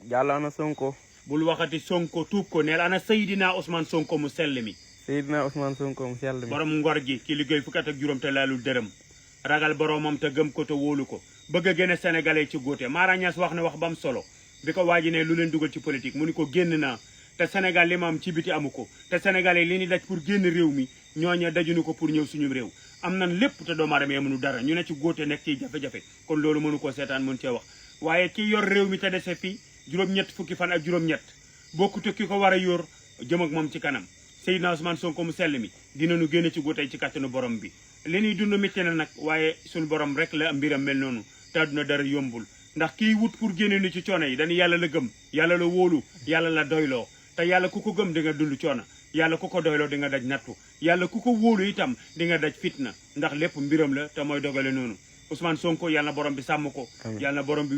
Yàlla ana Sonko. bul waxati Sonko tuub ko neel ana Seydina Ousmane Sonko mu sell mi. Seydina Ousmane Sonko mu sell mi. borom ngor gi ki liggéey fukki at ak juróom te laalul dërëm ragal boromam te gëm ko te wóolu ko bëgg a génne sénégalais ci góote Mara Niass wax na wax bam solo bi ko waaji ne lu leen dugal ci politique mu ni ko génn naa te Sénégal li ma am ci biti amu ko te sénégalais li ni daj pour génn réew mi ñooña dajuñu ko pour ñëw suñu réew am nan lépp te doomu aadama mënu dara ñu ne ci góote nekk ciy jafe-jafe kon loolu mënu ko seetaan mën cee wax waaye ki yor réew mi te dese fii juróom-ñett fukki fan ak juróom-ñett bokkute ki ko war a yor jëm ak moom ci kanam Seydina Ousmane Sonko mu sell mi dinañu génne ci góotey ci kàttanu borom bi li ñuy dund métti na nag waaye suñu borom rek la mbiram mel noonu te àdduna dara yombul ndax kii wut pour génne ni ci coono yi dañu yàlla la gëm yàlla la wóolu yàlla la doyloo te yàlla ku ko gëm di nga dund coono yàlla ku ko doyloo di nga daj nattu yàlla ku ko wóolu itam di nga daj fitna ndax lépp mbiram la te mooy dogale noonu Ousmane Sonko yàlla na borom bi sàmm ko yàlla na borom bi